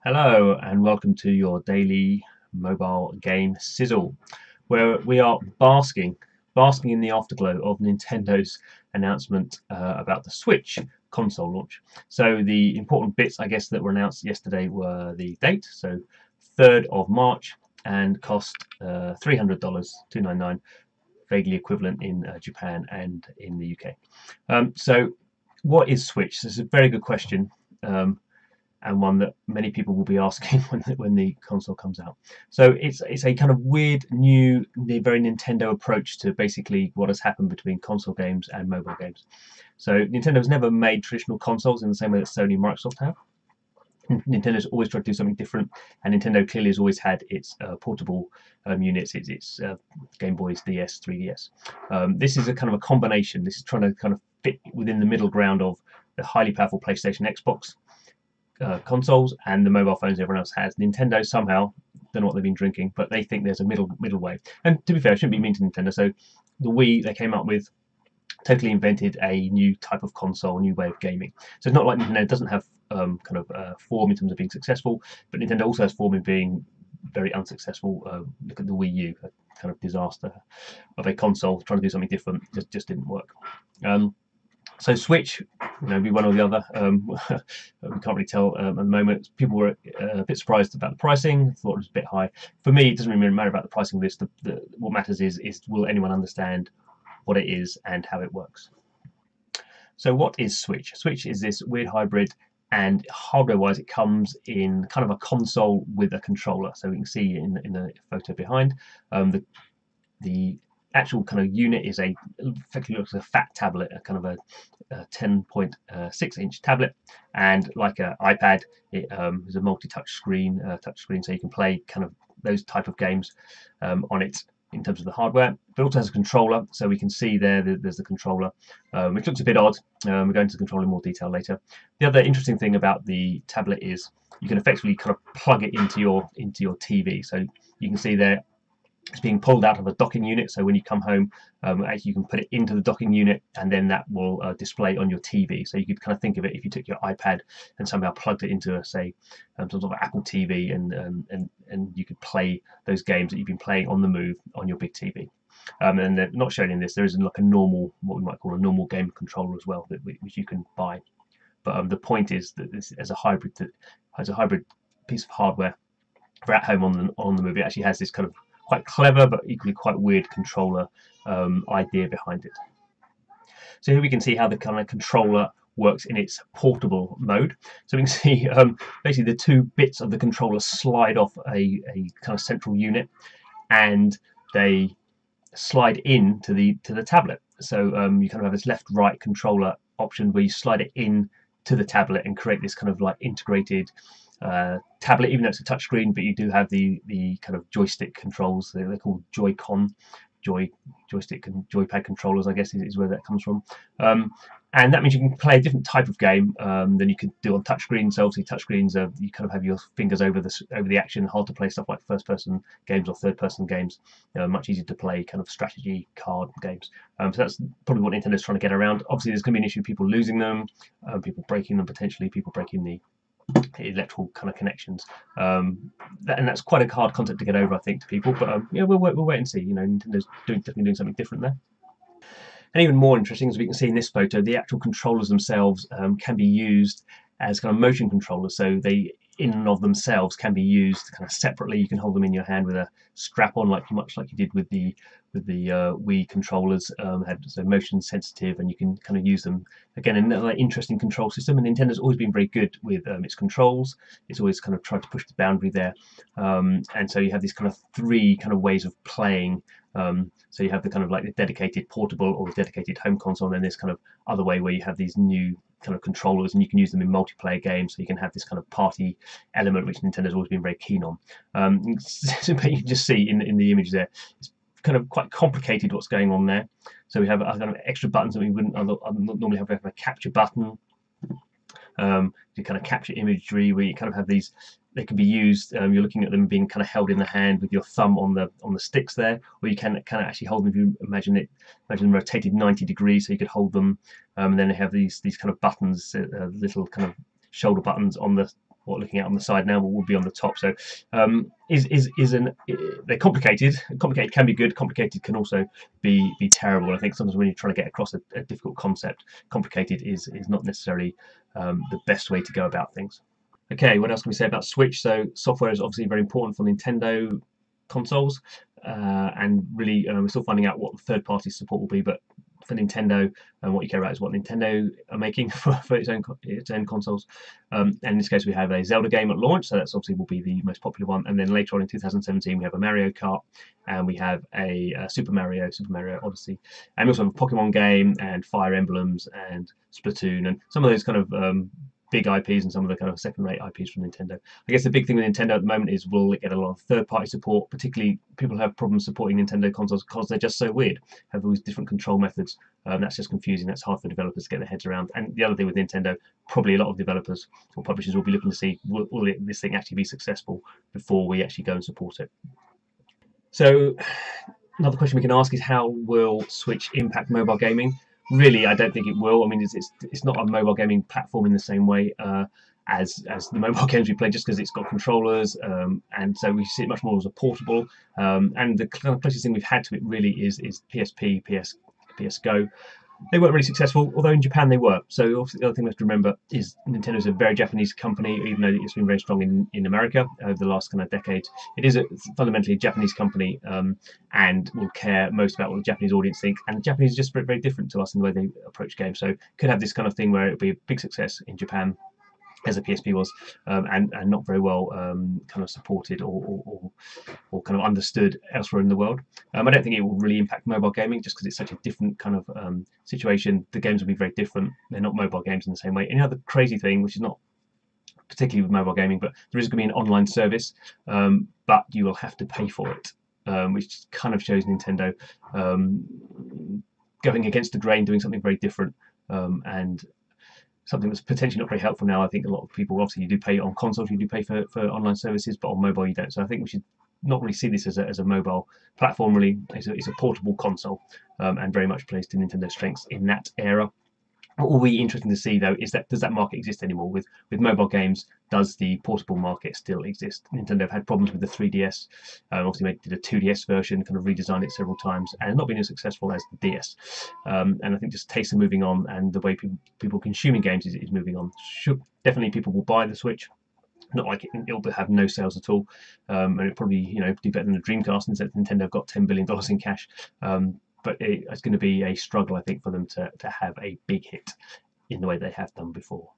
Hello and welcome to your daily mobile game sizzle, where we are basking in the afterglow of Nintendo's announcement about the Switch console launch. So the important bits, I guess, that were announced yesterday were the date, so 3rd of March, and cost $300, $299, vaguely equivalent in Japan and in the UK. So what is Switch? This is a very good question. And one that many people will be asking when the console comes out. So it's a kind of weird new, very Nintendo approach to basically what has happened between console games and mobile games. So Nintendo has never made traditional consoles in the same way that Sony and Microsoft have. Nintendo's always tried to do something different, and Nintendo clearly has always had its portable units, its Game Boys, DS, 3DS. This is a kind of a combination. This is trying to kind of fit within the middle ground of the highly powerful PlayStation, Xbox, consoles and the mobile phones everyone else has. Nintendo somehow, don't know what they've been drinking, but they think there's a middle way. And to be fair, I shouldn't be mean to Nintendo. So the Wii they came up with totally invented a new type of console, a new way of gaming. So it's not like Nintendo doesn't have form in terms of being successful, but Nintendo also has form in being very unsuccessful. Look at the Wii U, a kind of disaster of a console trying to do something different, just didn't work. So Switch, be one or the other. We can't really tell at the moment. People were a bit surprised about the pricing. Thought it was a bit high. For me, it doesn't really matter about the pricing of this. What matters is will anyone understand what it is and how it works. So what is Switch? Switch is this weird hybrid, and hardware-wise, it comes in kind of a console with a controller. So we can see in the photo behind the actual kind of unit is effectively looks like a fat tablet, a kind of a 10.6-inch tablet, and like an iPad, it is a multi-touch screen, so you can play kind of those type of games on it in terms of the hardware. But it also has a controller, so we can see there's the controller, which looks a bit odd. We're going to the controller in more detail later. The other interesting thing about the tablet is you can effectively kind of plug it into your TV. So you can see there it's being pulled out of a docking unit, so when you come home, actually you can put it into the docking unit, and then that will display on your TV. So you could kind of think of it if you took your iPad and somehow plugged it into, say, some sort of Apple TV, and you could play those games that you've been playing on the move on your big TV. And they're not shown in this. There is like a normal, what we might call a normal game controller as well, which you can buy. But the point is that this as a hybrid piece of hardware for at home on the move. It actually has this kind of quite clever but equally quite weird controller idea behind it. So here we can see how the kind of controller works in its portable mode. So we can see basically the two bits of the controller slide off a kind of central unit, and they slide in to the tablet. So you kind of have this left-right controller option where you slide it in to the tablet and create this kind of like integrated tablet, even though it's a touchscreen, but you do have the kind of joystick controls. They're called Joy-Con, joystick and joypad controllers, I guess is where that comes from. And that means you can play a different type of game than you could do on touchscreens. So obviously touchscreens, you kind of have your fingers over the action, hard to play stuff like first-person games or third-person games. Much easier to play kind of strategy card games. So that's probably what Nintendo's trying to get around. Obviously, there's going to be an issue of people losing them, people breaking them potentially, people breaking the electrical kind of connections, and that's quite a hard concept to get over, I think, to people. But we'll wait and see. Nintendo's definitely doing something different there. And even more interesting, as we can see in this photo, the actual controllers themselves can be used as kind of motion controllers. So they, in and of themselves, can be used kind of separately. You can hold them in your hand with a strap on, much like you did with the Wii controllers. So motion sensitive, and you can kind of use them. Again, another interesting control system. And Nintendo's always been very good with its controls. It's always kind of tried to push the boundary there. And so you have these kind of three kind of ways of playing. So you have the kind of like the dedicated portable or the dedicated home console, and then this kind of other way where you have these new kind of controllers, and you can use them in multiplayer games. So you can have this kind of party element, which Nintendo's always been very keen on. But you can just see in the image there, it's kind of quite complicated what's going on there. So we have kind of extra buttons that we wouldn't normally have. We have a capture button. To kind of capture imagery, where you kind of have these. They can be used. You're looking at them being kind of held in the hand with your thumb on the sticks there, or you can kind of actually hold them. If you imagine them rotated 90 degrees, so you could hold them. And then they have these kind of buttons, little kind of shoulder buttons on the what looking at on the side now will be on the top. So they're complicated. Complicated can be good. Complicated can also be terrible. I think sometimes when you're trying to get across a difficult concept, complicated is not necessarily the best way to go about things. Okay, what else can we say about Switch? So software is obviously very important for Nintendo consoles, and really we're still finding out what the third-party support will be. But for Nintendo, and what you care about is what Nintendo are making for its own consoles. And in this case, we have a Zelda game at launch, so that's obviously will be the most popular one. And then later on in 2017, we have a Mario Kart, and we have a Super Mario Odyssey, and we also have a Pokemon game and Fire Emblems and Splatoon, and some of those kind of big IPs and some of the kind of second-rate IPs from Nintendo. I guess the big thing with Nintendo at the moment is will it get a lot of third-party support, particularly people have problems supporting Nintendo consoles because they're just so weird, have all these different control methods. That's just confusing, that's hard for developers to get their heads around. And the other thing with Nintendo, probably a lot of developers or publishers will be looking to see will this thing actually be successful before we actually go and support it. So another question we can ask is how will Switch impact mobile gaming? Really, I don't think it will. I mean, it's not a mobile gaming platform in the same way as the mobile games we play, just because it's got controllers, and so we see it much more as a portable. And the kind of closest thing we've had to it really is PSP, PS Go. They weren't really successful, although in Japan they were. So obviously the other thing we have to remember is Nintendo is a very Japanese company, even though it's been very strong in America over the last kind of decade. It is fundamentally a Japanese company, and will care most about what the Japanese audience think. And the Japanese are just very, very different to us in the way they approach games. So could have this kind of thing where it would be a big success in Japan, as the PSP was, and not very well kind of supported or kind of understood elsewhere in the world. I don't think it will really impact mobile gaming just because it's such a different kind of situation. The games will be very different. They're not mobile games in the same way. Any other crazy thing, which is not particularly with mobile gaming, but there is going to be an online service, but you will have to pay for it, which kind of shows Nintendo going against the grain, doing something very different, and something that's potentially not very helpful now. I think a lot of people, obviously you do pay on consoles, you do pay for online services, but on mobile you don't. So I think we should not really see this as a mobile platform. Really, it's a portable console, and very much plays to Nintendo's strengths in that era. What will be interesting to see though is that does that market exist anymore with mobile games? Does the portable market still exist? Nintendo have had problems with the 3DS. Obviously, they did a 2DS version, kind of redesigned it several times, and not been as successful as the DS. And I think just tastes are moving on, and the way people consuming games is moving on. Definitely people will buy the Switch. Not like it'll have no sales at all, and it'll probably do better than the Dreamcast, and Nintendo have got $10 billion in cash. But it's going to be a struggle, I think, for them to have a big hit in the way they have done before.